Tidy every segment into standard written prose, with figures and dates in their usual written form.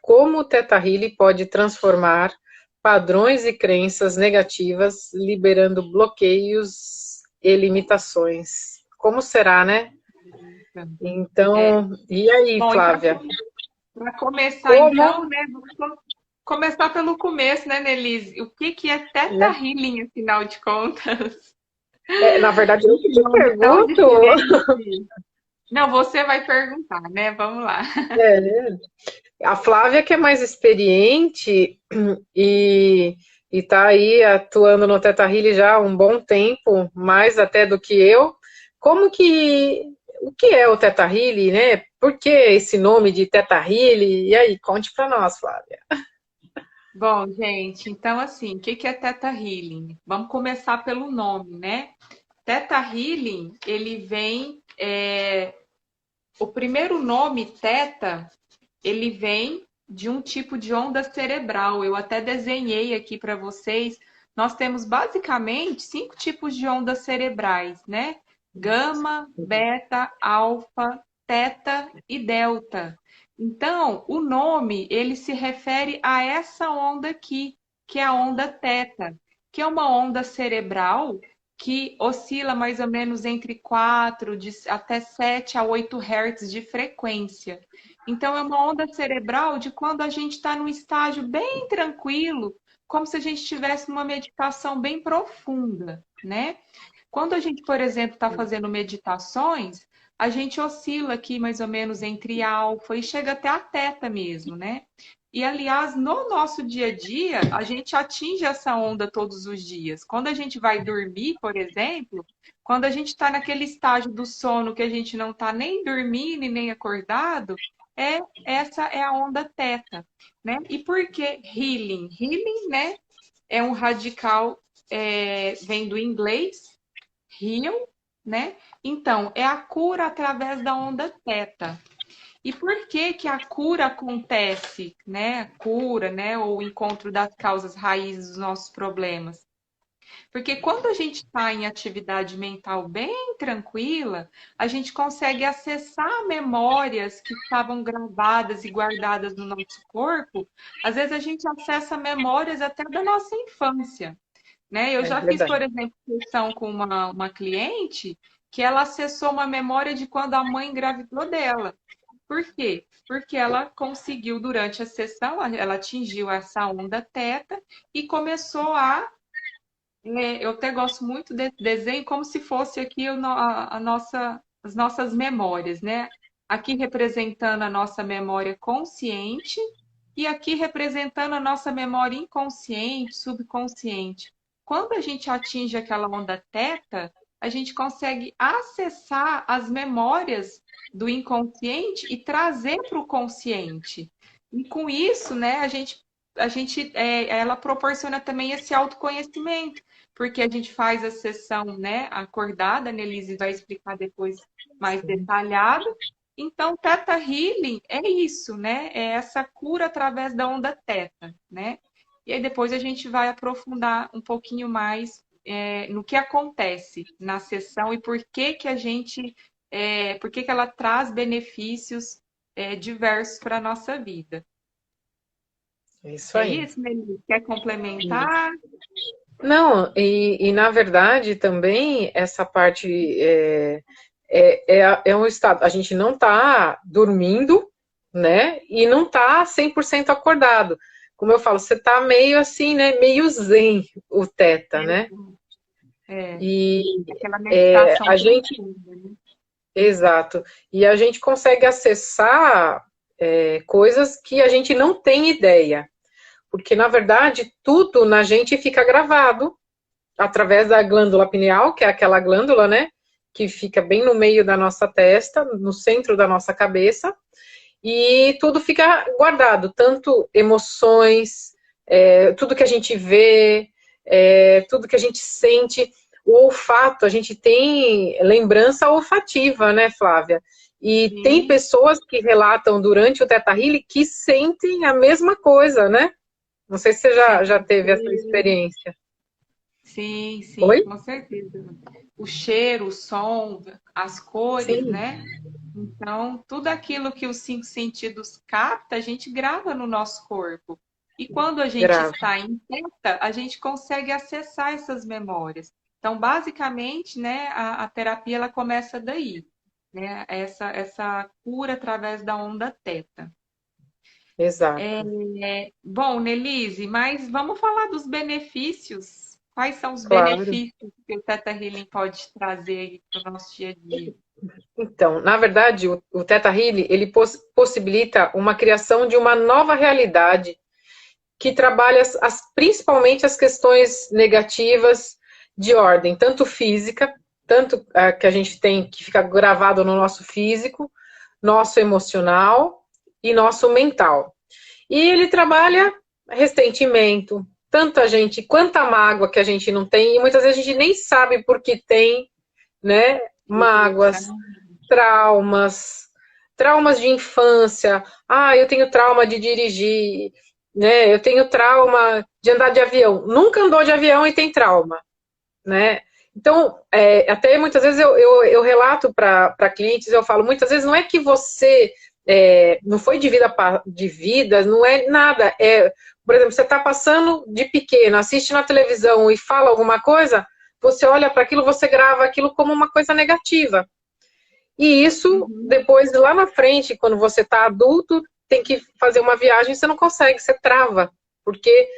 como o Theta Healing pode transformar padrões e crenças negativas, liberando bloqueios e limitações. Como será, né? É. Então, e aí, Bom, e Flávia? para começar Como? então, né, vamos começar pelo começo, né, Nelise? O que que é Theta Né? Healing, afinal de contas? Na verdade, eu que Esse te nome tão pergunto. diferente. Não, você vai perguntar, né? Vamos lá. É, a Flávia, que é mais experiente e está aí atuando no Teta Healing já há um bom tempo, mais até do que eu. Como que o que é o Teta Healing, né? Por que esse nome de Teta Healing? E aí, conte para nós, Flávia. Bom, gente, então assim, o que que é Theta Healing? Vamos começar pelo nome, né? Theta Healing, ele vem, o primeiro nome Theta, ele vem de um tipo de onda cerebral. Eu até desenhei aqui para vocês. Nós temos basicamente 5 tipos de ondas cerebrais, né? Gama, beta, alfa, teta e delta. Então, o nome, ele se refere a essa onda aqui, que é a onda teta, que é uma onda cerebral que oscila mais ou menos entre 4 até 7 a 8 Hz de frequência. Então, é uma onda cerebral de quando a gente está num estágio bem tranquilo, como se a gente estivesse numa meditação bem profunda, né? Quando a gente, por exemplo, está fazendo meditações, a gente oscila aqui mais ou menos entre alfa e chega até a teta mesmo, né? E, aliás, no nosso dia a dia, a gente atinge essa onda todos os dias. Quando a gente vai dormir, por exemplo, quando a gente está naquele estágio do sono que a gente não está nem dormindo e nem acordado, essa é a onda teta, né? E por que healing? Healing, né? É um radical, vem do inglês, heal, né? Então, é a cura através da onda teta. E por que que a cura acontece, né? A cura, né? Ou o encontro das causas raízes dos nossos problemas. Porque quando a gente está em atividade mental bem tranquila, a gente consegue acessar memórias que estavam gravadas e guardadas no nosso corpo. Às vezes a gente acessa memórias até da nossa infância, né? Eu É já fiz, verdade. por exemplo, sessão com uma cliente que ela acessou uma memória de quando a mãe engravidou dela. Por quê? Porque ela conseguiu, durante a sessão, ela atingiu essa onda teta e começou eu até gosto muito desse desenho, como se fosse aqui as nossas memórias, né? Aqui representando a nossa memória consciente e aqui representando a nossa memória inconsciente, subconsciente. Quando a gente atinge aquela onda teta, a gente consegue acessar as memórias do inconsciente e trazer para o consciente. E com isso, né, ela proporciona também esse autoconhecimento porque a gente faz a sessão, né, acordada, a Nelise vai explicar depois mais detalhado. Então, Theta Healing é isso, né? É essa cura através da onda Theta, né? E aí depois a gente vai aprofundar um pouquinho mais no que acontece na sessão e por que que por que que ela traz benefícios diversos para a nossa vida. É isso É aí. isso, Nelise? Quer complementar? Não, e na verdade também essa parte é um estado, a gente não está dormindo, né? E não está 100% acordado. Como eu falo, você está meio assim, né? Meio zen, o teta, né? É, E aquela meditação a gente, profunda, né? exato, e a gente consegue acessar coisas que a gente não tem ideia. Porque, na verdade, tudo na gente fica gravado através da glândula pineal, que é aquela glândula, né, que fica bem no meio da nossa testa, no centro da nossa cabeça, e tudo fica guardado, tanto emoções, tudo que a gente vê, tudo que a gente sente, o olfato, a gente tem lembrança olfativa, né, Flávia? E tem Sim, pessoas que relatam durante o Teta Healing que sentem a mesma coisa, né? Não sei se você já teve essa certeza. experiência. Sim, sim, Oi? com certeza. o cheiro, o som, as cores, Sim, né? Então, tudo aquilo que os cinco sentidos capta, a gente grava no nosso corpo. E quando a gente grave. está em teta, a gente consegue acessar essas memórias. Então, basicamente, né, a terapia ela começa daí, né? Essa cura através da onda teta. Exato. Bom, Nelise, mas vamos falar dos benefícios. Quais são os Claro. benefícios que o Theta Healing pode trazer para o nosso dia a dia? Então, na verdade, o Theta Healing, ele possibilita uma criação de uma nova realidade que trabalha principalmente as questões negativas de ordem, tanto física, tanto que a gente tem que fica gravado no nosso físico, nosso emocional e nosso mental. E ele trabalha ressentimento, tanta gente, quanta mágoa que a gente não tem, e muitas vezes a gente nem sabe por que tem, né? Mágoas, traumas de infância. Ah, eu tenho trauma de dirigir, né? Eu tenho trauma de andar de avião. Nunca andou de avião e tem trauma, né? Então, até muitas vezes eu relato para clientes, eu falo, muitas vezes não é que você não foi de vida, não é nada. Por exemplo, você está passando de pequeno, assiste na televisão e fala alguma coisa, você olha para aquilo, você grava aquilo como uma coisa negativa. E isso, depois, lá na frente, quando você está adulto, tem que fazer uma viagem, você não consegue, você trava, porque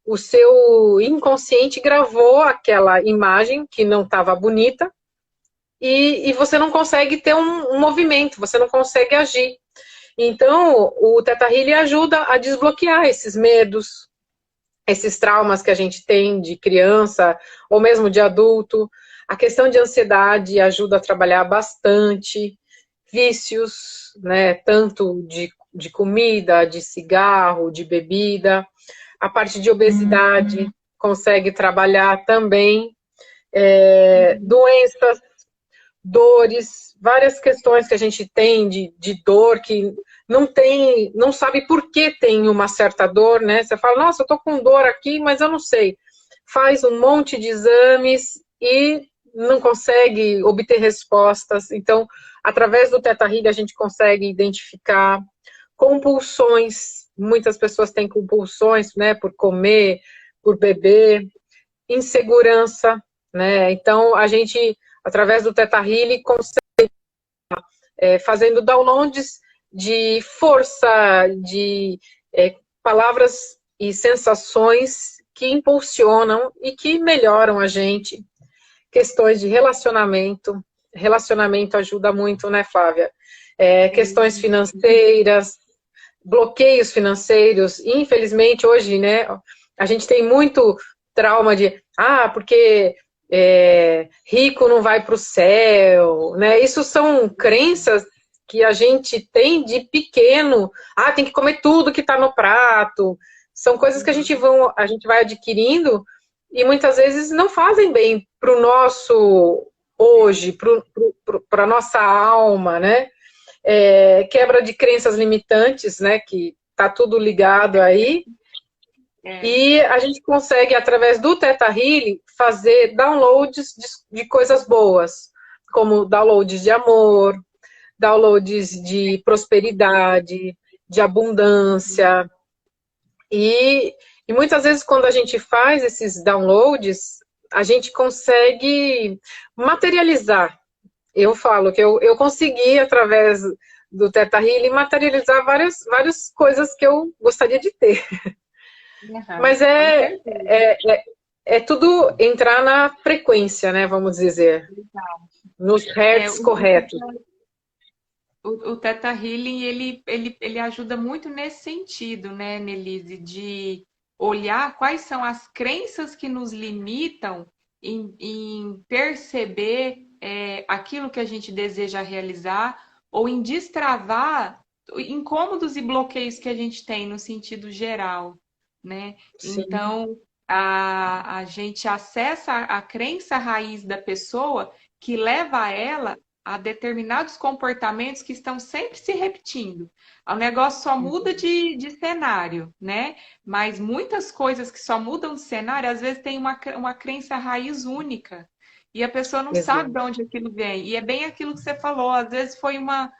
o seu inconsciente gravou aquela imagem que não estava bonita e você não consegue ter um movimento, você não consegue agir. Então, o Theta Healing ajuda a desbloquear esses medos, esses traumas que a gente tem de criança ou mesmo de adulto. A questão de ansiedade ajuda a trabalhar bastante, vícios, né, tanto de comida, de cigarro, de bebida. A parte de obesidade consegue trabalhar também. Doenças, dores, várias questões que a gente tem de dor que não sabe por que tem uma certa dor, né? Você fala, nossa, eu tô com dor aqui, mas eu não sei. Faz um monte de exames e não consegue obter respostas. Então, através do Theta Healing a gente consegue identificar compulsões. Muitas pessoas têm compulsões, né, por comer, por beber, insegurança, né? Então, a gente, através do Theta Healing, consegue, fazendo downloads de força, de palavras e sensações que impulsionam e que melhoram a gente. Questões de relacionamento. Relacionamento ajuda muito, né, Flávia? Questões financeiras, bloqueios financeiros. Infelizmente, hoje, né, a gente tem muito trauma de, porque rico não vai para o céu, né? Isso são crenças que a gente tem de pequeno. Tem que comer tudo que está no prato. São coisas que a gente vai adquirindo e muitas vezes não fazem bem para o nosso hoje, para a nossa alma, né? Quebra de crenças limitantes, né? Que tá tudo ligado aí. E a gente consegue, através do Theta Healing, fazer downloads de coisas boas, como downloads de amor, downloads de prosperidade, de abundância. E muitas vezes, quando a gente faz esses downloads, a gente consegue materializar. Eu falo que eu consegui, através do Theta Healing, materializar várias coisas que eu gostaria de ter. Mas é tudo entrar na frequência, né? Vamos dizer. Nos hertz corretos. O Theta Healing, ele ajuda muito nesse sentido, né, Nelise, de olhar quais são as crenças que nos limitam em perceber aquilo que a gente deseja realizar ou em destravar incômodos e bloqueios que a gente tem no sentido geral, né? Sim. Então, a gente acessa a crença raiz da pessoa que leva ela a determinados comportamentos que estão sempre se repetindo. O negócio só muda de cenário, né? Mas muitas coisas que só mudam de cenário, às vezes tem uma crença raiz única. E a pessoa não sabe de exato. onde aquilo vem. E é bem aquilo que você falou. Às vezes foi uma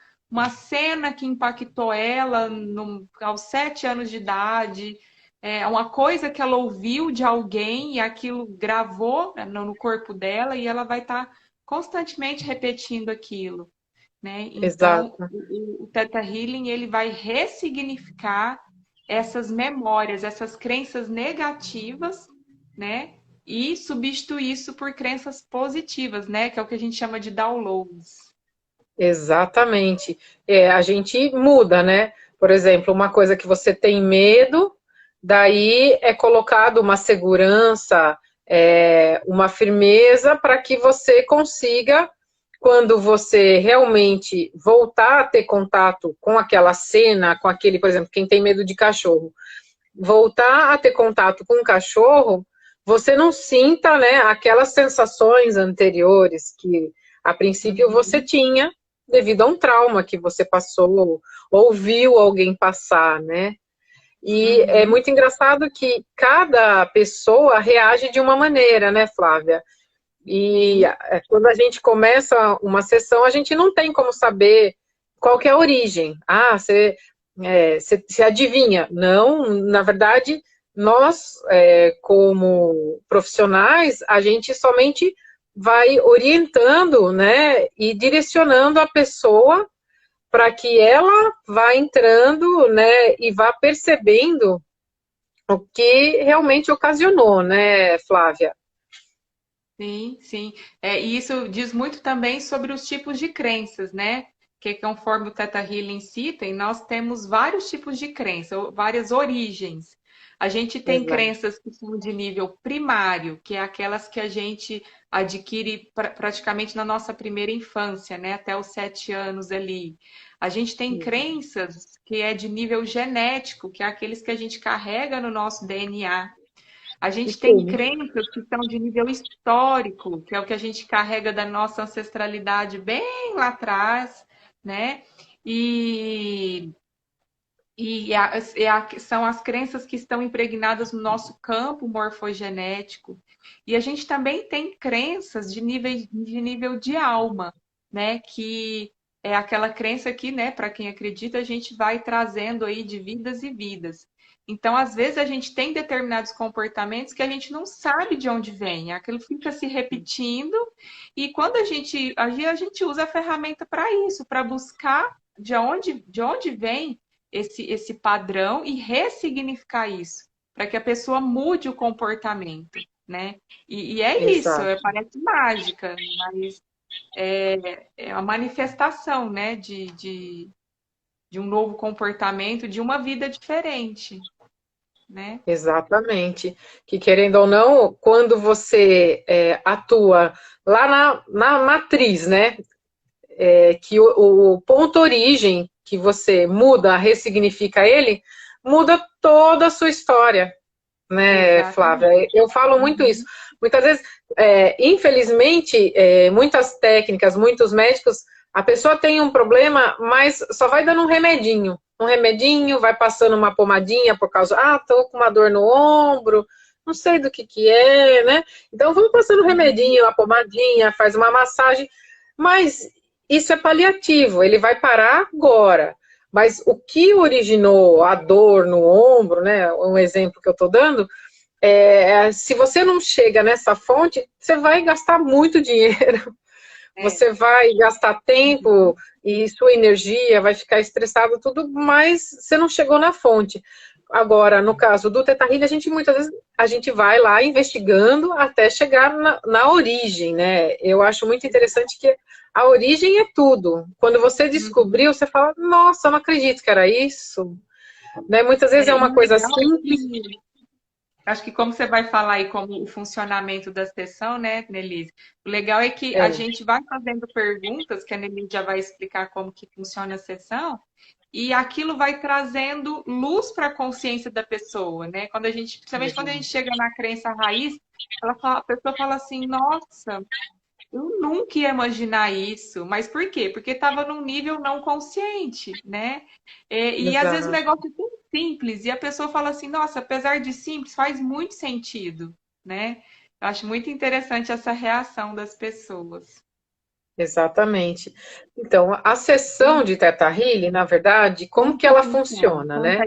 cena que impactou ela aos 7 anos de idade, uma coisa que ela ouviu de alguém e aquilo gravou, né, no corpo dela e ela vai estar constantemente repetindo aquilo, né? Então, Exato. o Theta Healing ele vai ressignificar essas memórias, essas crenças negativas, né? E substituir isso por crenças positivas, né? Que é o que a gente chama de downloads. Exatamente. A gente muda, né? Por exemplo, uma coisa que você tem medo, daí é colocado uma segurança, uma firmeza para que você consiga, quando você realmente voltar a ter contato com aquela cena, com aquele, por exemplo, quem tem medo de cachorro, voltar a ter contato com o cachorro, você não sinta, né, aquelas sensações anteriores que a princípio você Uhum. tinha devido a um trauma que você passou ou viu alguém passar, né? E é Uhum. muito engraçado que cada pessoa reage de uma maneira, né, Flávia? E Sim. quando a gente começa uma sessão, a gente não tem como saber qual que é a origem. Ah, você adivinha? Não, na verdade, nós, como profissionais, a gente somente vai orientando, né, e direcionando a pessoa para que ela vá entrando, né, e vá percebendo o que realmente ocasionou, né, Flávia? Sim, sim. E isso diz muito também sobre os tipos de crenças, né? Que conforme o Theta Healing cita, nós temos vários tipos de crença, várias origens. A gente tem Exato. crenças que são de nível primário, que é aquelas que a gente adquire praticamente na nossa primeira infância, né? Até os 7 anos ali. A gente tem crenças que é de nível genético, que é aqueles que a gente carrega no nosso DNA. A E gente tem como? crenças que são de nível histórico, que é o que a gente carrega da nossa ancestralidade bem lá atrás, né? E, são as crenças que estão impregnadas no nosso campo morfogenético. E a gente também tem crenças de nível de alma, né? Que é aquela crença que, né, para quem acredita, a gente vai trazendo aí de vidas e vidas. Então, às vezes, a gente tem determinados comportamentos que a gente não sabe de onde vem, aquilo fica se repetindo, e quando a gente usa a ferramenta para isso, para buscar de onde vem esse padrão e ressignificar isso, para que a pessoa mude o comportamento, né? E é isso, Exato. parece mágica, mas é a manifestação, né, de um novo comportamento, de uma vida diferente, né? Exatamente. Que querendo ou não, quando você atua lá na matriz, né? Que o ponto origem que você muda, ressignifica ele, muda toda a sua história, né, Flávia? Exatamente. Eu falo muito isso. Uhum. Muitas vezes, infelizmente, muitas técnicas, muitos médicos, a pessoa tem um problema, mas só vai dando um remedinho, vai passando uma pomadinha por causa, tô com uma dor no ombro, não sei do que é, né? Então vamos passando um Uhum. remedinho, uma pomadinha, faz uma massagem, mas isso é paliativo, ele vai parar agora. Mas o que originou a dor no ombro, né? Um exemplo que eu estou dando, se você não chega nessa fonte, você vai gastar muito dinheiro, É. você vai gastar tempo e sua energia vai ficar estressado, tudo, mas você não chegou na fonte. Agora, no caso do Teta Healing, a gente muitas vezes a gente vai lá investigando até chegar na origem, né? Eu acho muito interessante que a origem é tudo. Quando você Uhum. descobriu, você fala, nossa, eu não acredito que era isso. Né? Muitas vezes é E uma o coisa legal é simples. que acho que como você vai falar aí como o funcionamento da sessão, né, Nelise? O legal é que a É, gente vai fazendo perguntas, que a Nelise já vai explicar como que funciona a sessão, e aquilo vai trazendo luz para a consciência da pessoa, né? Principalmente quando a gente chega na crença raiz, a pessoa fala assim, nossa, eu nunca ia imaginar isso. Mas por quê? Porque estava num nível não consciente, né? E às vezes o exato. negócio é tão simples e a pessoa fala assim, nossa, apesar de simples, faz muito sentido, né? Eu acho muito interessante essa reação das pessoas. Exatamente. Então, a sessão de Theta Healing, na verdade, como Como que que ela funciona? funciona, Conta né?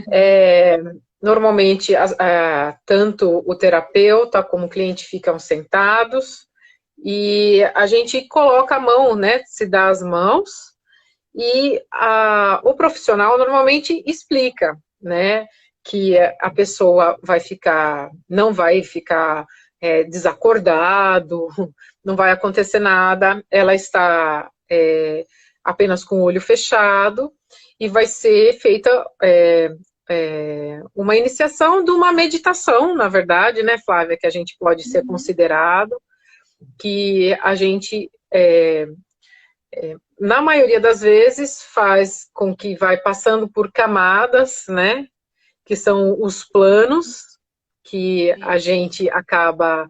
aí. Normalmente, tanto o terapeuta como o cliente ficam sentados e a gente coloca a mão, né? Se dá as mãos e o profissional normalmente explica, né? Que a pessoa não vai ficar desacordado, não vai acontecer nada, ela está apenas com o olho fechado e vai ser feita uma iniciação de uma meditação, na verdade, né, Flávia, que a gente pode ser Uhum. considerado, que a gente, na maioria das vezes, faz com que vai passando por camadas, né, que são os planos, que a Sim. gente acaba,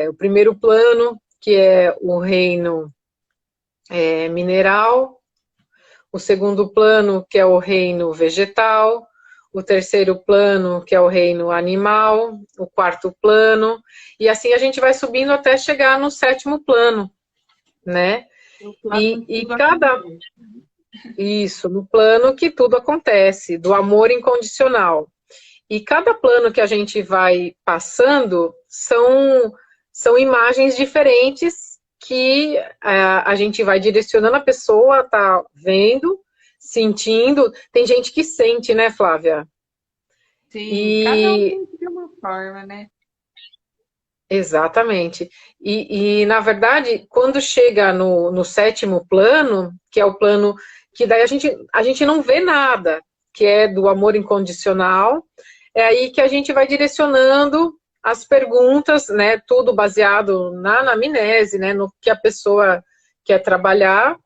o primeiro plano, que é o reino mineral, o segundo plano, que é o reino vegetal, o terceiro plano, que é o reino animal, o quarto plano, e assim a gente vai subindo até chegar no sétimo plano, né? O plano E, onde e tudo cada acontece. isso, no plano que tudo acontece, do amor incondicional. E cada plano que a gente vai passando são imagens diferentes que a gente vai direcionando a pessoa, tá vendo, sentindo. Tem gente que sente, né, Flávia? Sim, cada um E tem de uma forma, né? exatamente. Na verdade, quando chega no sétimo plano, que é o plano que daí a gente não vê nada, que é do amor incondicional, é aí que a gente vai direcionando as perguntas, né? Tudo baseado na anamnese, né? No que a pessoa quer trabalhar.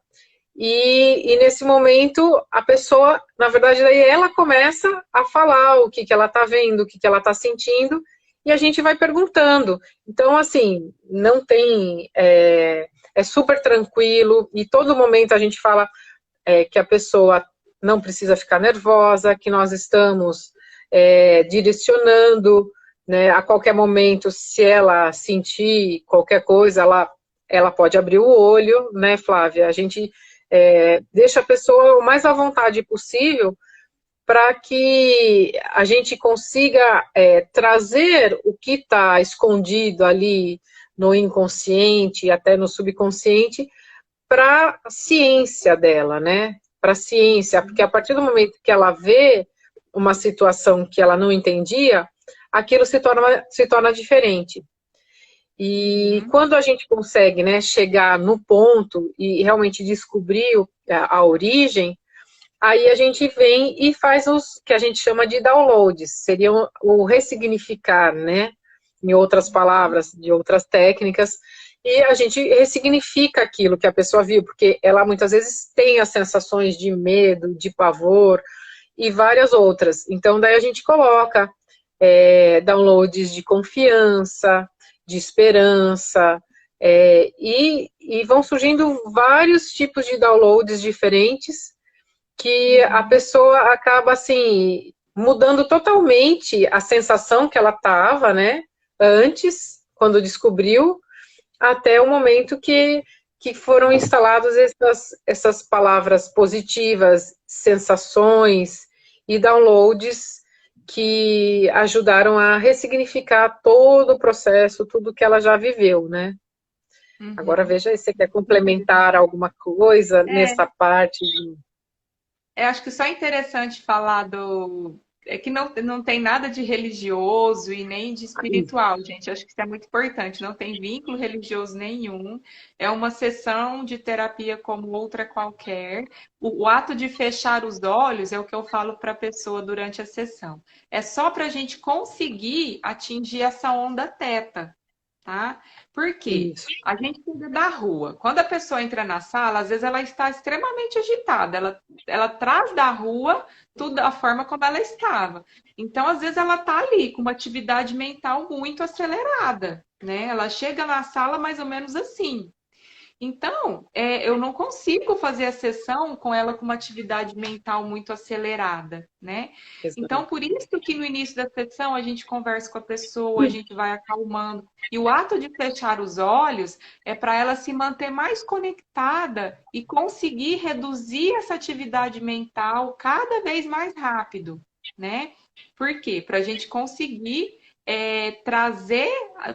E nesse momento, a pessoa, na verdade, daí ela começa a falar o que ela está vendo, o que ela está sentindo, e a gente vai perguntando. Então, assim, não tem. É super tranquilo, e todo momento a gente fala que a pessoa não precisa ficar nervosa, que nós estamos direcionando, né, a qualquer momento, se ela sentir qualquer coisa, ela pode abrir o olho, né, Flávia? A gente deixa a pessoa o mais à vontade possível para que a gente consiga trazer o que está escondido ali no inconsciente, até no subconsciente, para a ciência dela, né? Para a ciência, porque a partir do momento que ela vê uma situação que ela não entendia, aquilo se torna diferente. E Uhum. quando a gente consegue, né, chegar no ponto e realmente descobrir a origem, aí a gente vem e faz os que a gente chama de downloads, seria o ressignificar, né? Em outras palavras, de outras técnicas, e a gente ressignifica aquilo que a pessoa viu, porque ela muitas vezes tem as sensações de medo, de pavor e várias outras. Então, daí a gente coloca downloads de confiança, de esperança, e vão surgindo vários tipos de downloads diferentes que a Uhum. pessoa acaba assim mudando totalmente a sensação que ela estava, né, antes, quando descobriu, até o momento que foram instaladas essas palavras positivas, sensações e downloads que ajudaram a ressignificar todo o processo, tudo que ela já viveu, né? Agora Uhum. veja aí, você quer complementar alguma coisa É, nessa parte? eu acho que só é interessante falar do. É que não tem nada de religioso e nem de espiritual, gente. Eu acho que isso é muito importante. Não tem vínculo religioso nenhum. É uma sessão de terapia como outra qualquer. O ato de fechar os olhos é o que eu falo para a pessoa durante a sessão. É só para a gente conseguir atingir essa onda teta, tá? Por quê? Isso. A gente cuida da rua. Quando a pessoa entra na sala, às vezes ela está extremamente agitada. Ela traz da rua tudo da forma como ela estava. Então, às vezes, ela está ali com uma atividade mental muito acelerada, né? Ela chega na sala mais ou menos assim. Então, eu não consigo fazer a sessão com ela com uma atividade mental muito acelerada, né? Então, Exato. por isso que no início da sessão a gente conversa com a pessoa, a gente vai acalmando. E o ato de fechar os olhos é para ela se manter mais conectada e conseguir reduzir essa atividade mental cada vez mais rápido, né? Por quê? Para a gente conseguir trazer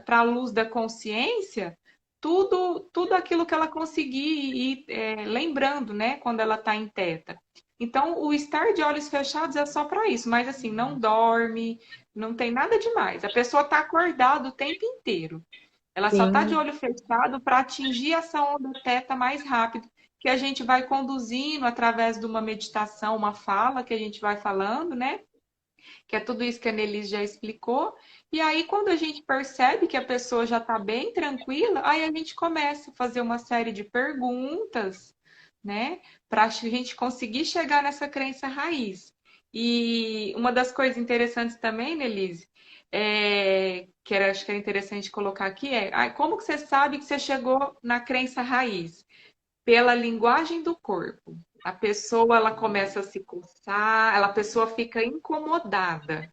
para a luz da consciência tudo aquilo que ela conseguir ir lembrando, né, quando ela está em teta. Então, o estar de olhos fechados é só para isso, mas assim, não dorme, não tem nada demais. A pessoa está acordada o tempo inteiro. Ela só está de Sim, olho fechado para atingir essa onda teta mais rápido, que a gente vai conduzindo através de uma meditação, uma fala que a gente vai falando, né? Que é tudo isso que a Nelise já explicou. E aí, quando a gente percebe que a pessoa já está bem tranquila, aí a gente começa a fazer uma série de perguntas, né? Para a gente conseguir chegar nessa crença raiz. E uma das coisas interessantes também, Nelise, acho que era interessante colocar aqui, como que você sabe que você chegou na crença raiz? Pela linguagem do corpo. A pessoa ela começa a se coçar, a pessoa fica incomodada.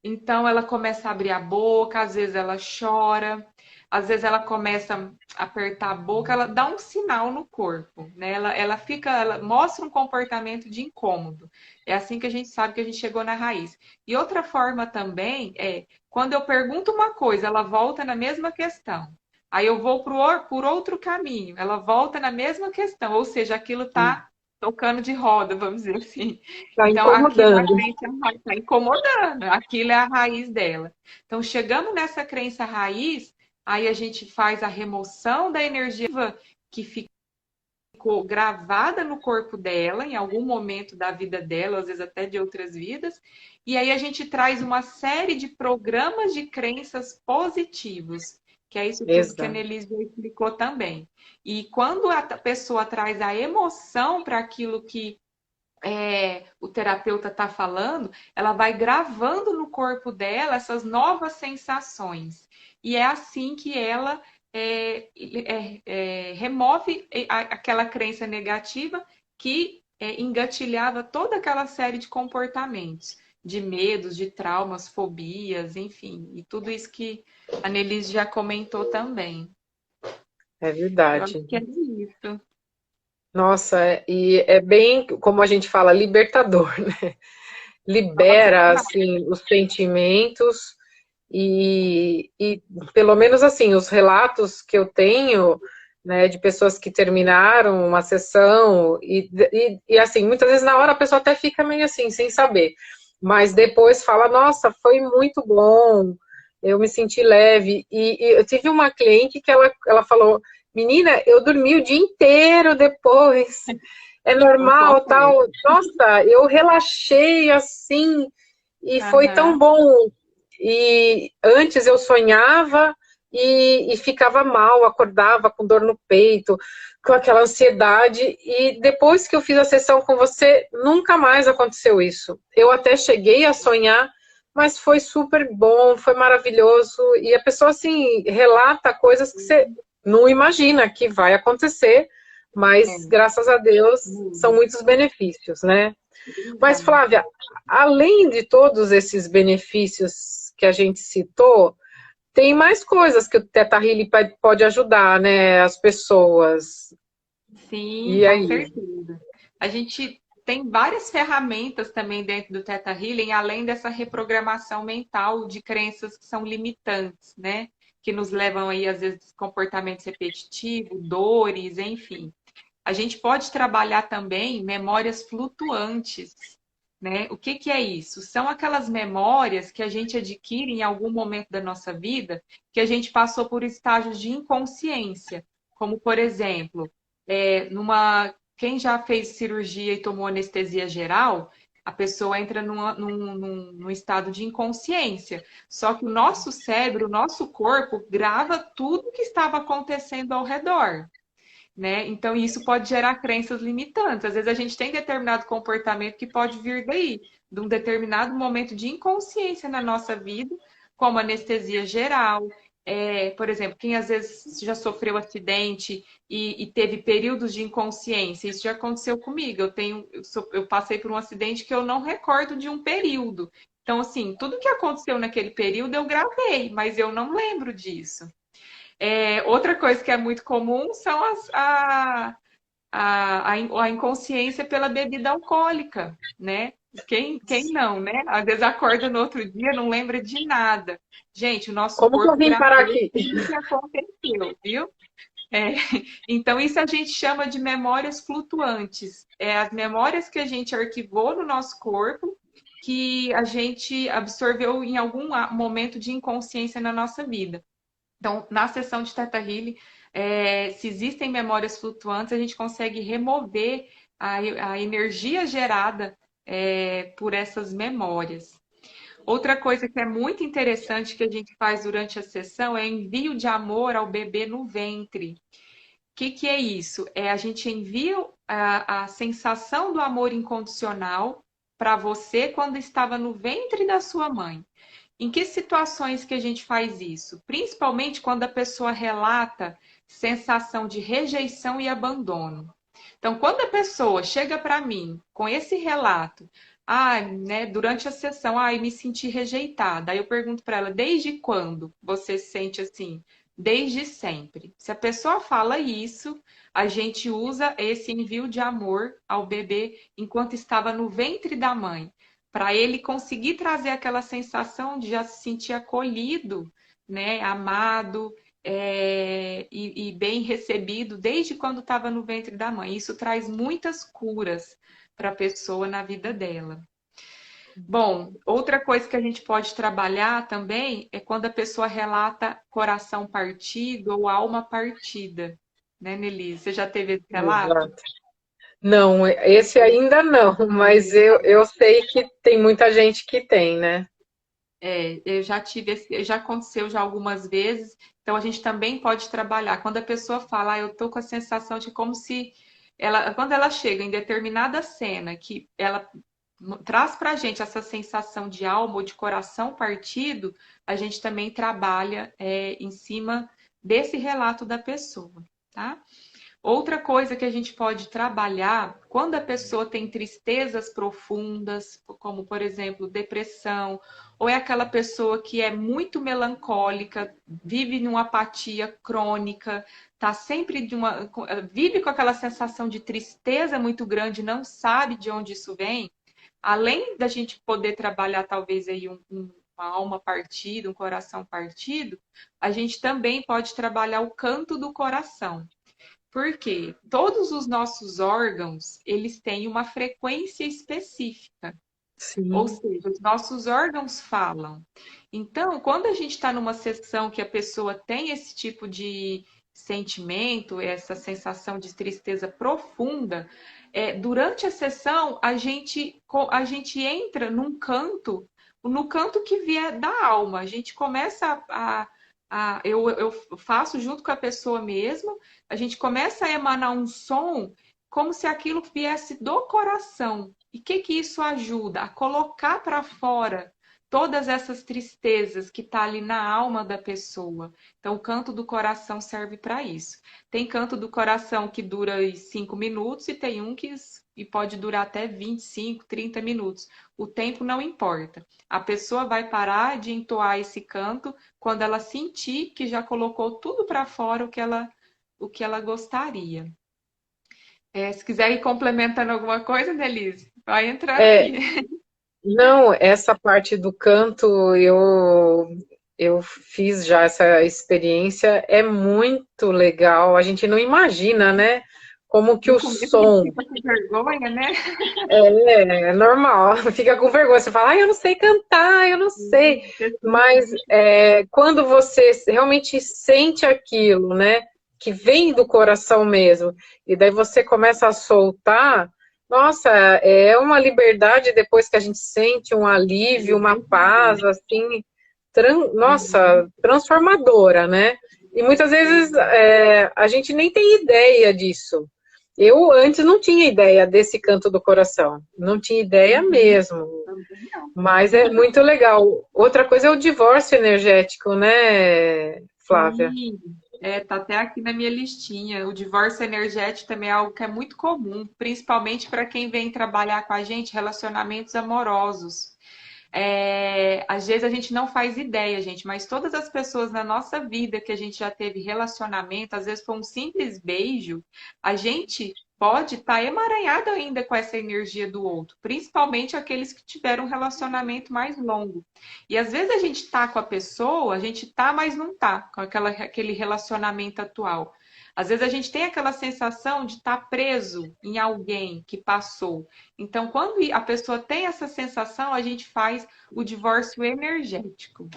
Então ela começa a abrir a boca, às vezes ela chora, às vezes ela começa a apertar a boca, ela dá um sinal no corpo, né? Ela mostra um comportamento de incômodo. É assim que a gente sabe que a gente chegou na raiz. E outra forma também é quando eu pergunto uma coisa, ela volta na mesma questão. Aí eu vou por outro caminho, ela volta na mesma questão, ou seja, aquilo está tocando de roda, vamos dizer assim. está Então, aquilo na incomodando. crença está incomodando, aquilo é a raiz dela. Então, chegando nessa crença raiz, aí a gente faz a remoção da energia que ficou gravada no corpo dela, em algum momento da vida dela, às vezes até de outras vidas, e aí a gente traz uma série de programas de crenças positivos, que é isso tudo que a Exato. Nelise já explicou também. E quando a pessoa traz a emoção para aquilo que o terapeuta está falando, ela vai gravando no corpo dela essas novas sensações. E é assim que ela remove aquela crença negativa que engatilhava toda aquela série de comportamentos, de medos, de traumas, fobias, enfim, e tudo isso que a Nelise já comentou também. É Eu acho verdade. que é isso. Nossa, e é bem, como a gente fala, libertador, né? Nossa, Libera, demais. assim, os sentimentos e pelo menos, assim, os relatos que eu tenho, né, de pessoas que terminaram uma sessão assim, muitas vezes na hora a pessoa até fica meio assim, sem saber, mas depois fala, nossa, foi muito bom, eu me senti leve, e eu tive uma cliente que ela falou, menina, eu dormi o dia inteiro depois, é normal, Acontece. tal. Nossa, eu relaxei assim e foi tão Aham. bom. E antes eu sonhava e ficava mal, acordava com dor no peito, com aquela ansiedade. E depois que eu fiz a sessão com você, nunca mais aconteceu isso. Eu até cheguei a sonhar, mas foi super bom, foi maravilhoso. E a pessoa assim relata coisas que você não imagina que vai acontecer, mas É, graças a Deus são muda. muitos benefícios, né? Mas, Verdade. Flávia, além de todos esses benefícios que a gente citou, tem mais coisas que o Teta Healing pode ajudar, né, as pessoas. Sim, E com aí? certeza. A gente tem várias ferramentas também dentro do Theta Healing, além dessa reprogramação mental de crenças que são limitantes, né? Que nos levam aí, às vezes, a comportamentos repetitivos, dores, enfim. A gente pode trabalhar também memórias flutuantes, né? O que que é isso? São aquelas memórias que a gente adquire em algum momento da nossa vida que a gente passou por estágios de inconsciência, como, por exemplo, quem já fez cirurgia e tomou anestesia geral, a pessoa entra num estado de inconsciência. Só que o nosso cérebro, o nosso corpo, grava tudo o que estava acontecendo ao redor, né? Então, isso pode gerar crenças limitantes. Às vezes, a gente tem determinado comportamento que pode vir daí, de um determinado momento de inconsciência na nossa vida, como anestesia geral. por exemplo, quem às vezes já sofreu acidente e teve períodos de inconsciência, isso já aconteceu comigo. Eu passei por um acidente que eu não recordo de um período. Então, assim, tudo que aconteceu naquele período eu gravei, mas eu não lembro disso. Outra coisa que é muito comum são a inconsciência pela bebida alcoólica, né? Quem não, né? Às vezes acorda no outro dia, não lembra de nada. Gente, o nosso Como que eu corpo vim parar gravou aqui? tudo que aconteceu, viu? É, então, isso a gente chama de memórias flutuantes. É as memórias que a gente arquivou no nosso corpo, que a gente absorveu em algum momento de inconsciência na nossa vida. Então, na sessão de Theta Healing, se existem memórias flutuantes, a gente consegue remover a energia gerada por essas memórias. Outra coisa que é muito interessante que a gente faz durante a sessão é envio de amor ao bebê no ventre. O que é isso? A gente envia a sensação do amor incondicional para você quando estava no ventre da sua mãe. Em que situações que a gente faz isso? Principalmente quando a pessoa relata sensação de rejeição e abandono. Então, quando a pessoa chega para mim com esse relato, né, durante a sessão, me senti rejeitada. Aí eu pergunto para ela, desde quando você se sente assim? Desde sempre. Se a pessoa fala isso, a gente usa esse envio de amor ao bebê enquanto estava no ventre da mãe, para ele conseguir trazer aquela sensação de já se sentir acolhido, né, amado, e bem recebido desde quando estava no ventre da mãe. Isso traz muitas curas para a pessoa na vida dela. Bom, outra coisa que a gente pode trabalhar também é quando a pessoa relata coração partido ou alma partida, né, Nelise? Você já teve esse relato? Exato. Não, esse ainda não, mas eu sei que tem muita gente que tem, né? Eu já tive, já aconteceu já algumas vezes, então a gente também pode trabalhar. Quando a pessoa fala, eu tô com a sensação de como se quando ela chega em determinada cena, que ela traz pra gente essa sensação de alma ou de coração partido, a gente também trabalha em cima desse relato da pessoa, tá? Outra coisa que a gente pode trabalhar, quando a pessoa tem tristezas profundas, como por exemplo depressão, ou é aquela pessoa que é muito melancólica, vive numa apatia crônica, tá sempre vive com aquela sensação de tristeza muito grande, não sabe de onde isso vem. Além da gente poder trabalhar talvez aí uma alma partida, um coração partido, a gente também pode trabalhar o canto do coração. Porque todos os nossos órgãos, eles têm uma frequência específica. Ou Sim. seja, os nossos órgãos falam. Então, quando a gente está numa sessão que a pessoa tem esse tipo de sentimento, essa sensação de tristeza profunda, durante a sessão a gente entra num canto, no canto que vier da alma. A gente começa eu faço junto com a pessoa mesmo, a gente começa a emanar um som como se aquilo viesse do coração. E o que isso ajuda? A colocar para fora todas essas tristezas que tá ali na alma da pessoa. Então, o canto do coração serve para isso. Tem canto do coração que dura 5 minutos e tem um que pode durar até 25, 30 minutos. O tempo não importa. A pessoa vai parar de entoar esse canto quando ela sentir que já colocou tudo para fora o que ela gostaria. Se quiser ir complementando alguma coisa, Nelise, vai entrando É, aí. não, essa parte do canto eu fiz já essa experiência, é muito legal. A gente não imagina, né? Como que No o começo a gente som fica com vergonha, né? é normal, fica com vergonha. Você fala, eu não sei cantar, eu não sei. Mas quando você realmente sente aquilo, né? Que vem do coração mesmo, e daí você começa a soltar, nossa, é uma liberdade depois que a gente sente um alívio, uma paz, assim, nossa, transformadora, né? E muitas vezes a gente nem tem ideia disso. Eu antes não tinha ideia desse canto do coração, não tinha ideia mesmo, Também não. mas é muito legal. Outra coisa é o divórcio energético, né? Flávia? Sim, tá até aqui na minha listinha. O divórcio energético também é algo que é muito comum, principalmente para quem vem trabalhar com a gente relacionamentos amorosos. Às vezes a gente não faz ideia, gente, mas todas as pessoas na nossa vida que a gente já teve relacionamento, às vezes foi um simples beijo, a gente pode estar emaranhado ainda com essa energia do outro, principalmente aqueles que tiveram um relacionamento mais longo. E às vezes a gente tá com a pessoa, a gente tá, mas não tá com aquele relacionamento atual. Às vezes a gente tem aquela sensação de estar preso em alguém que passou. Então, quando a pessoa tem essa sensação, a gente faz o divórcio energético,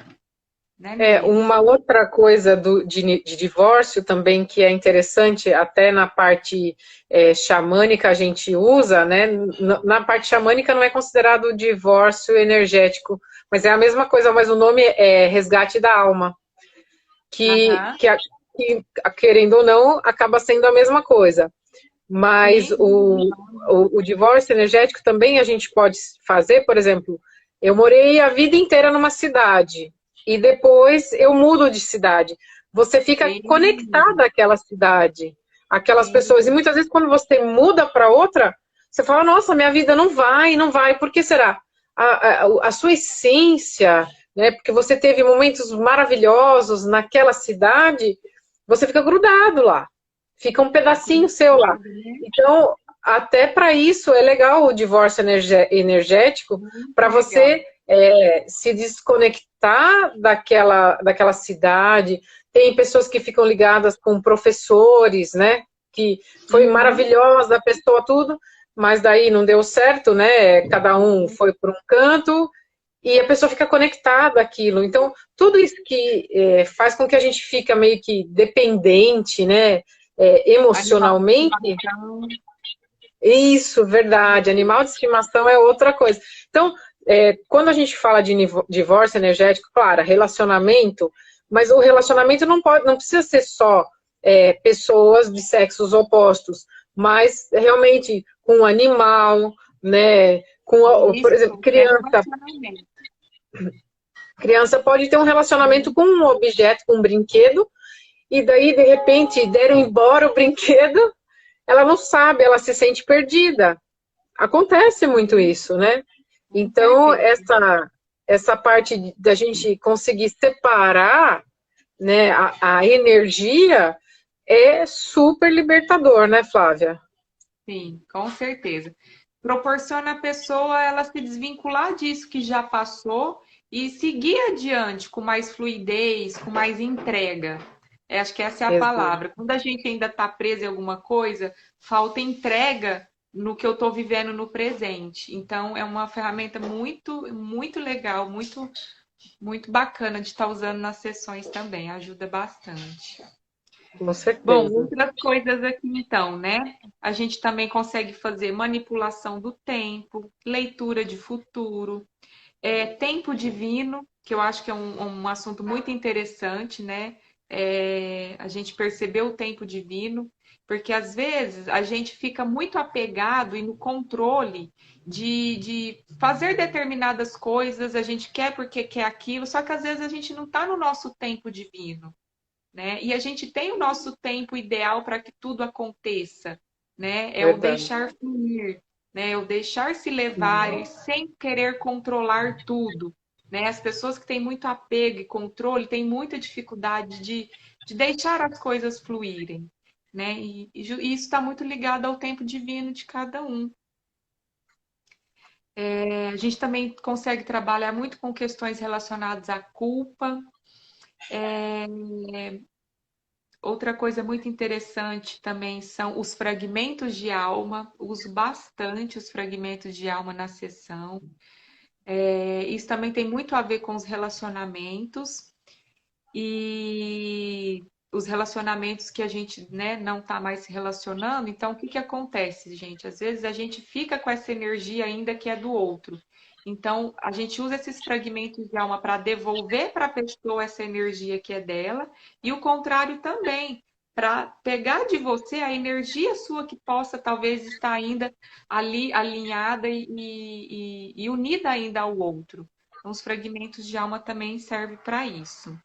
né, meninas? Uma outra coisa de divórcio também que é interessante, até na parte xamânica a gente usa, né? Na parte xamânica não é considerado divórcio energético, mas é a mesma coisa, mas o nome é resgate da alma, Aham. que, querendo ou não, acaba sendo a mesma coisa. Mas Sim. o divórcio energético também a gente pode fazer, por exemplo, eu morei a vida inteira numa cidade e depois eu mudo de cidade. Você fica Sim. conectada àquela cidade, àquelas pessoas. E Sim. muitas vezes quando você muda para outra, você fala, nossa, minha vida não vai, não vai. Por que será? A sua essência, né? Porque você teve momentos maravilhosos naquela cidade, você fica grudado lá. Fica um Tá pedacinho seu lá. conectado, né? Então, até para isso é legal o divórcio energético, Muito para legal. você se desconectar daquela cidade. Tem pessoas que ficam ligadas com professores, né? Que foi Uhum. maravilhosa a pessoa, tudo, mas daí não deu certo, né? Cada um foi por um canto e a pessoa fica conectada àquilo. Então, tudo isso que faz com que a gente fica meio que dependente, né? Animal de Emocionalmente, estimação. isso, verdade. Animal de estimação é outra coisa. Então, quando a gente fala de divórcio energético, claro, relacionamento, mas o relacionamento não precisa ser só pessoas de sexos opostos, mas realmente com um animal, né? Por Isso, exemplo, qualquer relacionamento. criança pode ter um relacionamento com um objeto, com um brinquedo, e daí, de repente, deram embora o brinquedo, ela não sabe, ela se sente perdida. Acontece muito Sim, isso, né? com Então, certeza. essa parte da gente conseguir separar, né, a energia é super libertador, né, Flávia? Sim, com certeza. Proporciona a pessoa ela se desvincular disso que já passou e seguir adiante com mais fluidez, com mais entrega. Acho que essa é a Exato. palavra. Quando a gente ainda está preso em alguma coisa, falta entrega no que eu estou vivendo no presente. Então, é uma ferramenta muito, muito legal, muito, muito bacana de estar usando nas sessões também. Ajuda bastante. Com Bom, certeza. outras coisas aqui então, né? A gente também consegue fazer manipulação do tempo, leitura de futuro, tempo divino, que eu acho que é um assunto muito interessante, né? A gente perceber o tempo divino, porque às vezes a gente fica muito apegado e no controle de fazer determinadas coisas, a gente quer porque quer aquilo, só que às vezes a gente não está no nosso tempo divino, né? E a gente tem o nosso tempo ideal para que tudo aconteça, né? É o Verdade. deixar fluir, né? É o deixar se levar e sem querer controlar tudo, né? As pessoas que têm muito apego e controle têm muita dificuldade de deixar as coisas fluírem, né? E isso está muito ligado ao tempo divino de cada um. A gente também consegue trabalhar muito com questões relacionadas à culpa. Outra coisa muito interessante também são os fragmentos de alma. Uso bastante os fragmentos de alma na sessão. Isso também tem muito a ver com os relacionamentos e os relacionamentos que a gente, né, não está mais se relacionando. Então, o que que acontece, gente? Às vezes a gente fica com essa energia ainda que é do outro. Então, a gente usa esses fragmentos de alma para devolver para a pessoa essa energia que é dela, e o contrário também, para pegar de você a energia sua que possa talvez estar ainda ali alinhada e unida ainda ao outro. Então, os fragmentos de alma também servem para isso.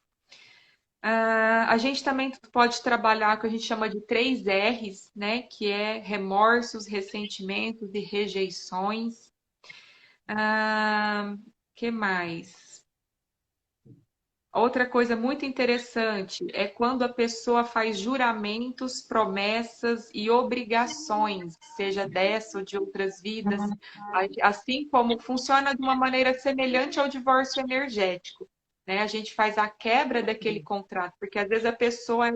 A gente também pode trabalhar com o que a gente chama de 3 R's, né? Que é remorsos, ressentimentos e rejeições. Que mais? Outra coisa muito interessante é quando a pessoa faz juramentos, promessas e obrigações, seja dessa ou de outras vidas, assim como funciona de uma maneira semelhante ao divórcio energético, né? A gente faz a quebra daquele contrato, porque às vezes a pessoa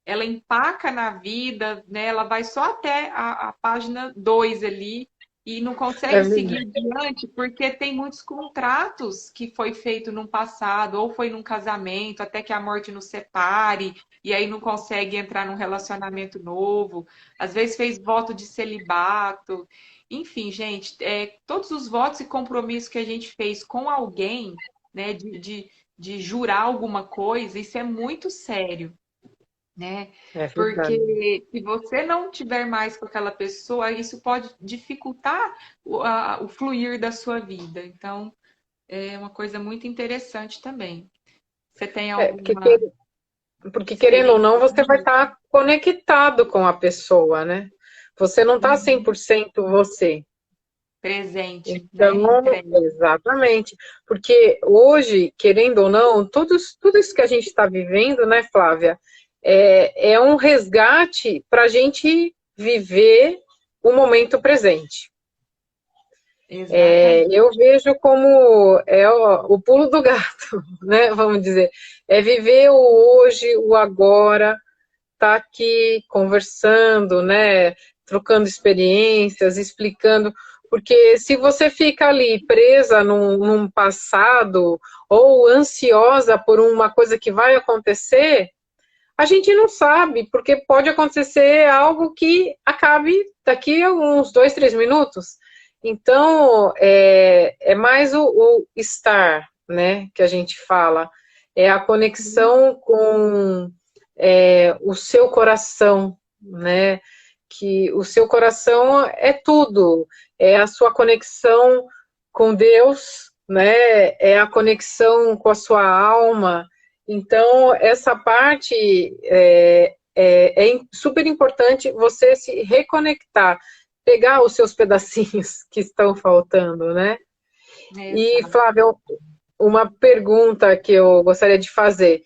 ela empaca na vida, né? Ela vai só até a página 2 ali e não É consegue seguir verdade. adiante porque tem muitos contratos que foi feito no passado ou foi num casamento até que a morte nos separe e aí não consegue entrar num relacionamento novo. Às vezes fez voto de celibato. Enfim, gente, todos os votos e compromissos que a gente fez com alguém, né, de jurar alguma coisa, isso é muito sério, né? É verdade. Porque se você não tiver mais com aquela pessoa, isso pode dificultar o fluir da sua vida. Então, é uma coisa muito interessante também. Você tem É, alguma porque querendo ou experiência não, você vai assim, estar conectado com a pessoa, né? Você não está 100% você. presente, né? Então, Entregue. exatamente. Porque hoje, querendo ou não, tudo isso que a gente está vivendo, né, Flávia, é um resgate para a gente viver o momento presente. Exatamente. Eu vejo como o pulo do gato, né? Vamos dizer. É viver o hoje, o agora, tá aqui conversando, né? Trocando experiências, explicando. Porque se você fica ali presa num passado ou ansiosa por uma coisa que vai acontecer, a gente não sabe, porque pode acontecer algo que acabe daqui a uns 2, 3 minutos. Então, é mais o estar, né, que a gente fala, é a conexão com o seu coração, né, que o seu coração é tudo, é a sua conexão com Deus, né, é a conexão com a sua alma. Então, essa parte é super importante você se reconectar, pegar os seus pedacinhos que estão faltando, né? E, Exato. Flávia, uma pergunta que eu gostaria de fazer.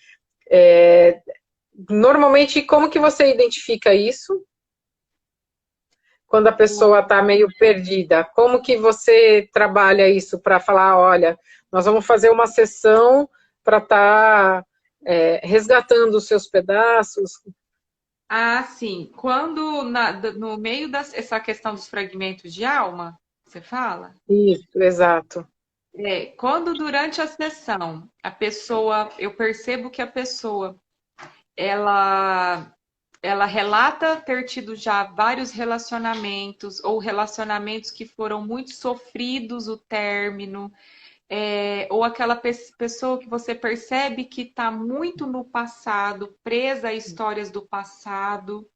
É, Normalmente, como que você identifica isso? Quando a pessoa está meio perdida, como que você trabalha isso para falar, olha, nós vamos fazer uma sessão para estar resgatando os seus pedaços? Sim. Quando no meio dessa questão dos fragmentos de alma, você fala? Isso, exato. Quando durante a sessão eu percebo que a pessoa, ela, ela relata ter tido já vários relacionamentos ou relacionamentos que foram muito sofridos o término, ou aquela pessoa que você percebe que está muito no passado, presa a histórias do passado.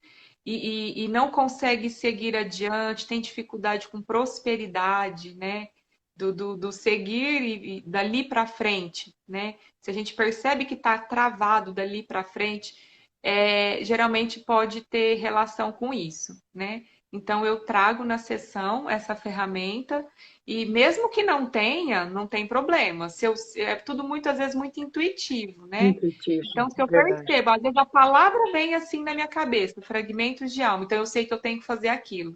E não consegue seguir adiante, tem dificuldade com prosperidade, né? Do seguir e dali para frente, né? Se a gente percebe que está travado dali para frente, geralmente pode ter relação com isso, né? Então eu trago na sessão essa ferramenta e mesmo que não tenha, não tem problema. É tudo às vezes muito intuitivo, né? Intuitivo, Então, se eu verdade. percebo, às vezes a palavra vem assim na minha cabeça, fragmentos de alma, então eu sei que eu tenho que fazer aquilo.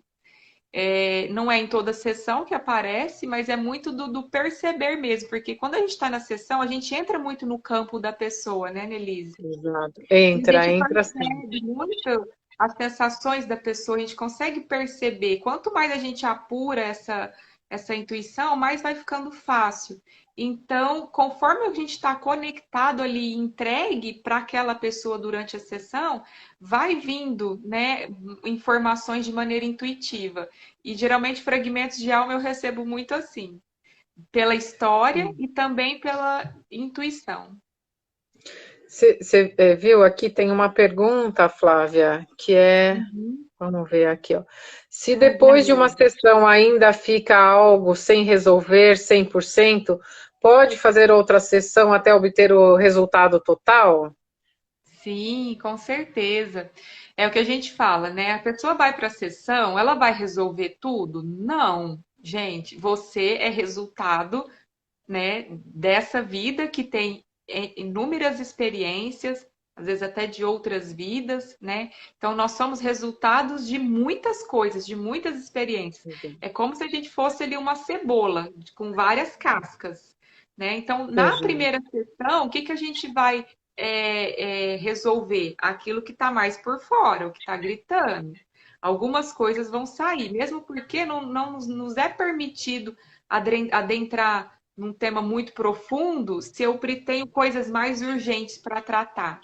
Não é em toda sessão que aparece, mas é muito do perceber mesmo, porque quando a gente está na sessão, a gente entra muito no campo da pessoa, né, Nelise? Exato. E a Entra, gente entra sim. percebe muito as sensações da pessoa, a gente consegue perceber. Quanto mais a gente apura essa intuição, mais vai ficando fácil. Então, conforme a gente está conectado ali, entregue para aquela pessoa durante a sessão, vai vindo, né, informações de maneira intuitiva. E geralmente fragmentos de alma eu recebo muito assim, pela história e também pela intuição. Você viu aqui, tem uma pergunta, Flávia, que vamos ver aqui, ó. Se depois de uma sessão ainda fica algo sem resolver 100%, pode fazer outra sessão até obter o resultado total? Sim, com certeza. É o que a gente fala, né? A pessoa vai para a sessão, ela vai resolver tudo? Não, gente, você é resultado, né, dessa vida que tem inúmeras experiências, às vezes até de outras vidas, né? Então nós somos resultados de muitas coisas, de muitas experiências. É como se a gente fosse ali uma cebola com várias cascas, né? Então, na Entendi. primeira sessão, o que que a gente vai resolver? Aquilo que está mais por fora, o que está gritando. Algumas coisas vão sair, mesmo porque não nos é permitido adentrar num tema muito profundo se eu tenho coisas mais urgentes para tratar.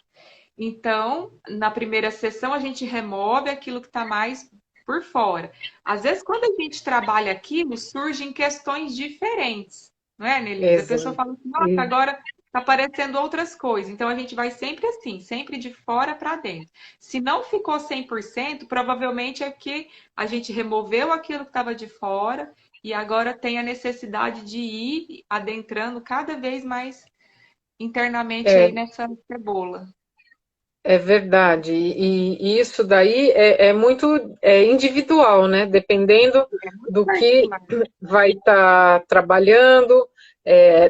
Então, na primeira sessão, a gente remove aquilo que está mais por fora. Às vezes, quando a gente trabalha aquilo, surgem questões diferentes, não é, Nelise? A pessoa Exato. fala assim, nossa, agora está aparecendo outras coisas. Então, a gente vai sempre assim, sempre de fora para dentro. Se não ficou 100%, provavelmente é que a gente removeu aquilo que estava de fora e agora tem a necessidade de ir adentrando cada vez mais internamente aí É, nessa cebola. é verdade. E isso daí é muito individual, né? Dependendo É muito do que particular. vai estar trabalhando,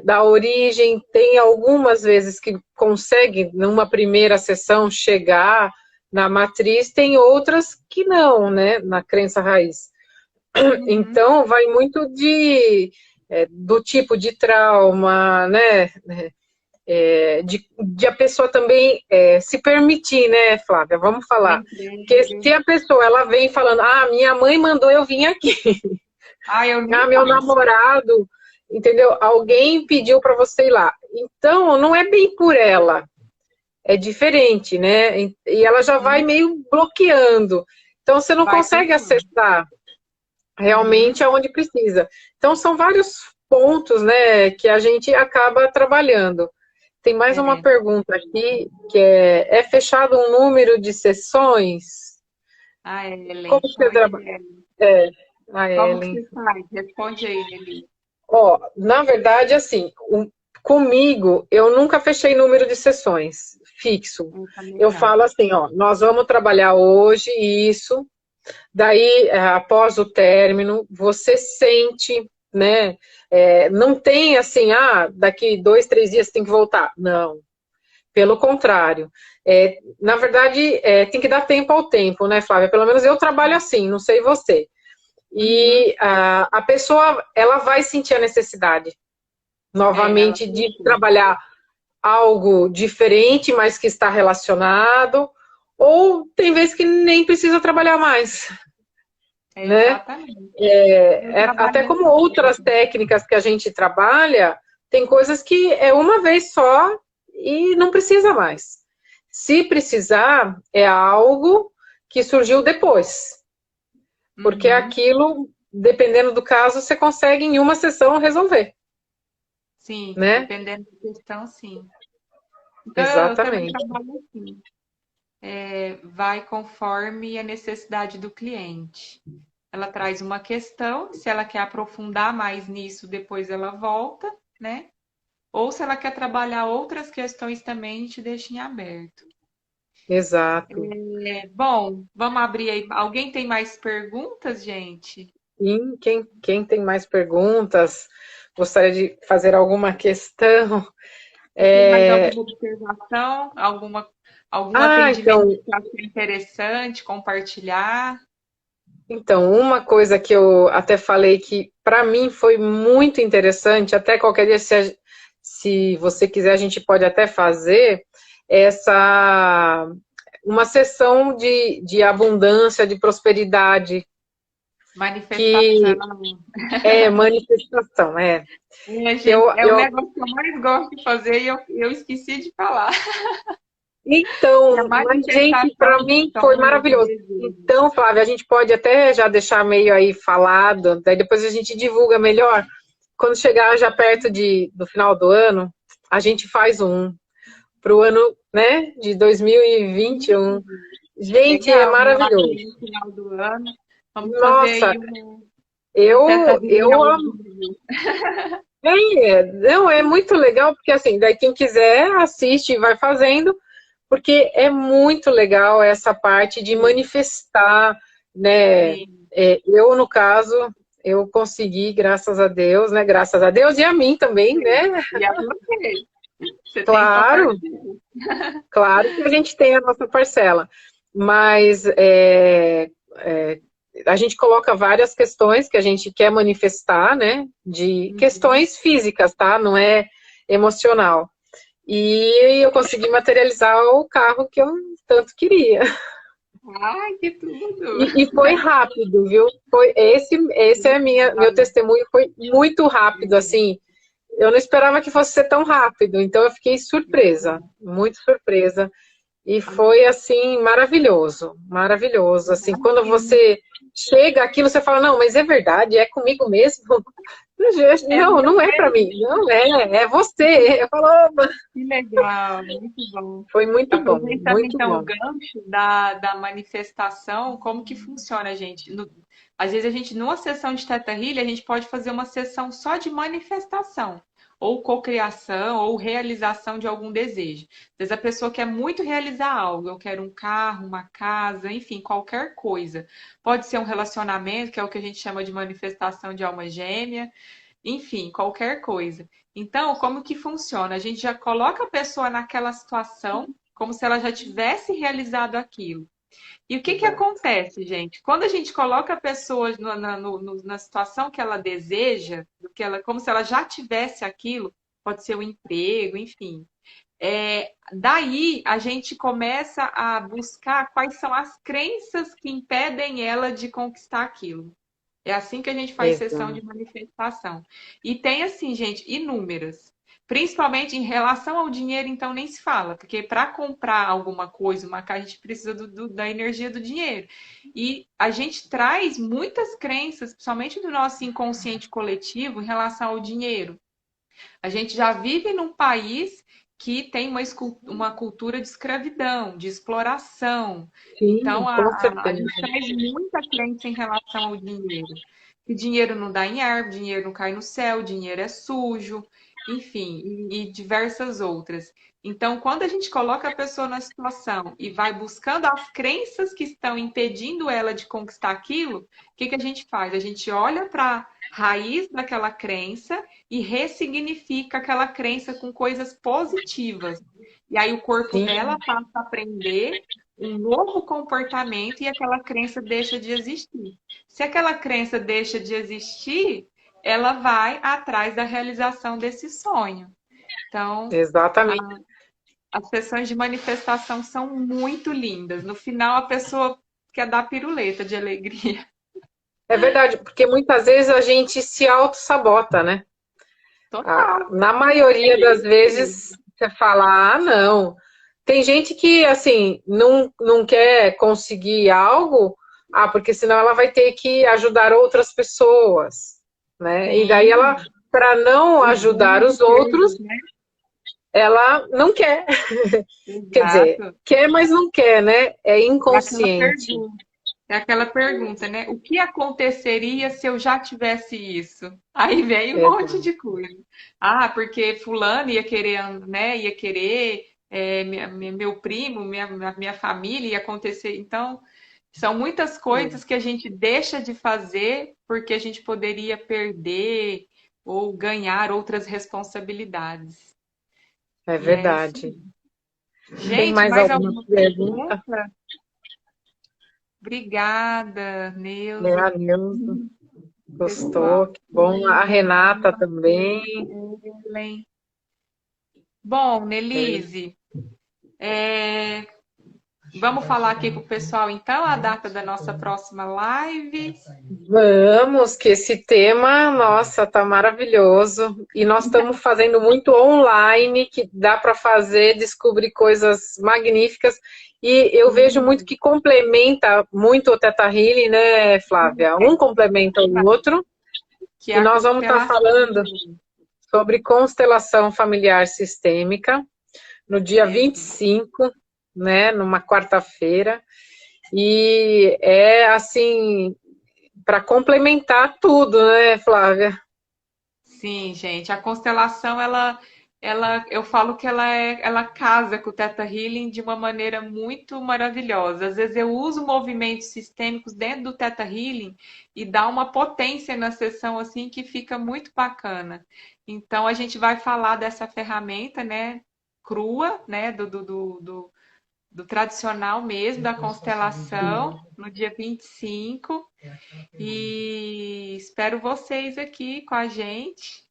da origem. Tem algumas vezes que consegue, numa primeira sessão, chegar na matriz, tem outras que não, né? Na crença raiz. Uhum. Então, vai muito do tipo de trauma, né? De a pessoa também se permitir, né, Flávia? Vamos A falar. Porque entrega. se a pessoa ela vem falando, minha mãe mandou eu vir aqui, Ah, eu nem meu faço. namorado, entendeu? Alguém pediu para você ir lá. Então, não é bem por ela, é diferente, né? E ela já vai Uhum. meio bloqueando. Então, você não Vai consegue fechando. acessar Uhum. realmente aonde precisa. Então, são vários pontos, né, que a gente acaba trabalhando. Tem mais uma É. pergunta aqui, que é fechado um número de sessões? A Ellen. Como que você Oi, trabalha? Ellen. É, a Como que Ellen. você faz? Responde aí, Nelly. Ó, na verdade, assim, comigo, eu nunca fechei número de sessões fixo. Eu também Eu não. falo assim, ó, nós vamos trabalhar hoje isso, daí, após o término, você sente, né? Não tem assim, daqui 2, 3 dias tem que voltar. Não. Pelo contrário. Na verdade, tem que dar tempo ao tempo, né, Flávia? Pelo menos eu trabalho assim, não sei você. Uhum. E a pessoa, ela vai sentir a necessidade, Ela novamente, de sentiu. trabalhar algo diferente, mas que está relacionado, ou tem vezes que nem precisa trabalhar mais, né? Exatamente. Eu Até trabalho como dessa outras forma. técnicas que a gente trabalha, tem coisas que é uma vez só e não precisa mais. Se precisar, é algo que surgiu depois, porque Uhum. aquilo, dependendo do caso, você consegue em uma sessão resolver, Sim, né? dependendo da questão, sim. Então, eu também Exatamente. trabalho assim. Vai conforme a necessidade do cliente. Ela traz uma questão, se ela quer aprofundar mais nisso, depois ela volta, né? Ou se ela quer trabalhar outras questões também, a gente deixa em aberto. Exato. Bom, vamos abrir aí. Alguém tem mais perguntas, gente? E quem tem mais perguntas, gostaria de fazer alguma questão? Você tem mais É, alguma observação? Algum atendimento então, que você acha interessante compartilhar? uma coisa que eu até falei que para mim foi muito interessante, até qualquer dia, se você quiser, a gente pode até fazer essa uma sessão de abundância, de prosperidade, Manifestação. que é manifestação, que Gente, é o negócio que eu mais gosto de fazer e eu esqueci de falar. E a então, mas gente, manifestação para de mim foi sonhos, de maravilhoso. desejos. Então, Flávia, a gente pode até já deixar meio aí falado, daí depois a gente divulga melhor. Quando chegar já perto do final do ano, a gente faz um para o ano, né, de 2021. Gente, é Legal, vamos lá maravilhoso. no final do ano. Vamos fazer Nossa, aí um Teta eu Healing ao amo. vivo. Não, é muito legal, porque assim, daí quem quiser assiste e vai fazendo, porque é muito legal essa parte de manifestar, né? Sim. Eu, no caso, eu consegui, graças a Deus, né? Graças a Deus e a mim também, Sim. né? E a você? Você tem sua Claro, parceira. claro que a gente tem a nossa parcela, mas a gente coloca várias questões que a gente quer manifestar, né? De Uhum. questões físicas, tá? Não é emocional. E eu consegui materializar o carro que eu tanto queria. Ai, que tudo! E foi rápido, viu? Esse é meu testemunho, foi muito rápido, assim. Eu não esperava que fosse ser tão rápido, então eu fiquei surpresa, muito surpresa. E foi assim maravilhoso, maravilhoso. Assim, quando Imagino. você chega aquilo, você fala, não, mas é verdade, é comigo mesmo. É Não, meu não é para mesmo. mim, não é você. Eu falo, "Oba", Que legal, muito bom. foi muito bom, Aproveitando muito então o bom. gancho da manifestação, como que funciona, gente? Às vezes a gente, numa sessão de Theta Healing, a gente pode fazer uma sessão só de manifestação, ou cocriação, ou realização de algum desejo. Às vezes a pessoa quer muito realizar algo, eu quero um carro, uma casa, enfim, qualquer coisa. Pode ser um relacionamento, que é o que a gente chama de manifestação de alma gêmea, enfim, qualquer coisa. Então, como que funciona? A gente já coloca a pessoa naquela situação, como se ela já tivesse realizado aquilo. E o que que acontece, gente? Quando a gente coloca a pessoa na situação que ela deseja, como se ela já tivesse aquilo, pode ser o emprego, enfim. Daí a gente começa a buscar quais são as crenças que impedem ela de conquistar aquilo. É assim que a gente faz sessão de Exato. manifestação. E tem, assim, gente, inúmeras. Principalmente em relação ao dinheiro, então nem se fala, porque para comprar alguma coisa, uma casa, a gente precisa da energia do dinheiro. E a gente traz muitas crenças, principalmente do nosso inconsciente coletivo, em relação ao dinheiro. A gente já vive num país que tem uma cultura de escravidão, de exploração. Sim, Então, com a gente certeza. traz muita crença em relação ao dinheiro. Que dinheiro não dá em árvore, dinheiro não cai no céu, dinheiro é sujo, enfim, e diversas outras. Então, quando a gente coloca a pessoa na situação e vai buscando as crenças que estão impedindo ela de conquistar aquilo, o que que a gente faz? A gente olha para a raiz daquela crença e ressignifica aquela crença com coisas positivas. E aí o corpo Sim, dela passa a aprender um novo comportamento e aquela crença deixa de existir. Se aquela crença deixa de existir, ela vai atrás da realização desse sonho. Então, exatamente. as sessões de manifestação são muito lindas. No final, a pessoa quer dar piruleta de alegria. É verdade, porque muitas vezes a gente se auto-sabota, né? Total. Na maioria das Sim. vezes, você fala, ah, não. Tem gente que, assim, não quer conseguir algo, porque senão ela vai ter que ajudar outras pessoas, né? E daí ela, Sim. para não O ajudar jogo do os outros, perdas, né? ela não quer. Quer dizer, Exato. quer, mas não quer, né? É É aquela inconsciente. pergunta. É aquela pergunta, né? O que aconteceria se eu já tivesse isso? Aí vem um monte Exato. de coisa. Ah, porque fulano ia querer, né? Ia querer, meu primo, minha família ia acontecer. Então, são muitas coisas que a gente deixa de fazer porque a gente poderia perder ou ganhar outras responsabilidades. É E é isso. verdade. Tem Gente, mais mais alguma alguma pergunta? pergunta? Obrigada, É, Neuza. a Nilza Pessoal, gostou, que bom. A Renata também. Ellen. Bom, É. Nelise, vamos falar aqui para o pessoal então a data da nossa próxima live. Vamos, que esse tema, nossa, tá maravilhoso. E nós estamos fazendo muito online, que dá para fazer, descobrir coisas magníficas. E eu vejo muito Sim, que complementa muito o Teta Healing, né, Flávia? Um complementa o outro. que é E a nós vamos estar falando constelação. sobre constelação familiar sistêmica no dia É, 25, né, numa quarta-feira. E é assim, para complementar tudo, né, Flávia? sim, gente, a constelação eu falo que ela casa com o Theta Healing de uma maneira muito maravilhosa. Às vezes eu uso movimentos sistêmicos dentro do Theta Healing e dá uma potência na sessão assim que fica muito bacana. Então a gente vai falar dessa ferramenta, né, crua, né, do tradicional mesmo, da constelação, no dia 25. E espero vocês aqui com a gente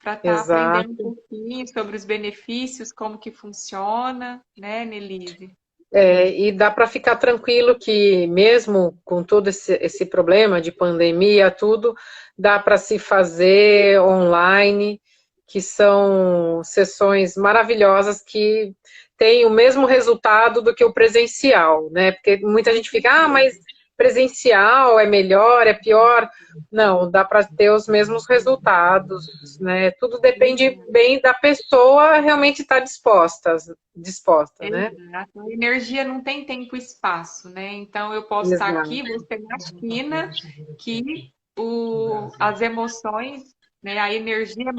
para estar aprendendo um Exato. pouquinho sobre os benefícios, como que funciona, né, Nelise? E dá para ficar tranquilo que, mesmo com todo esse problema de pandemia, tudo, dá para se fazer online, que são sessões maravilhosas que têm o mesmo resultado do que o presencial, né? Porque muita gente fica, mas presencial é melhor, é pior. Não, dá para ter os mesmos resultados, né? Tudo depende bem da pessoa realmente estar disposta, né? Exato. A energia não tem tempo e espaço, né? Então eu posso estar Exato. aqui, você na China, que as emoções, né, a energia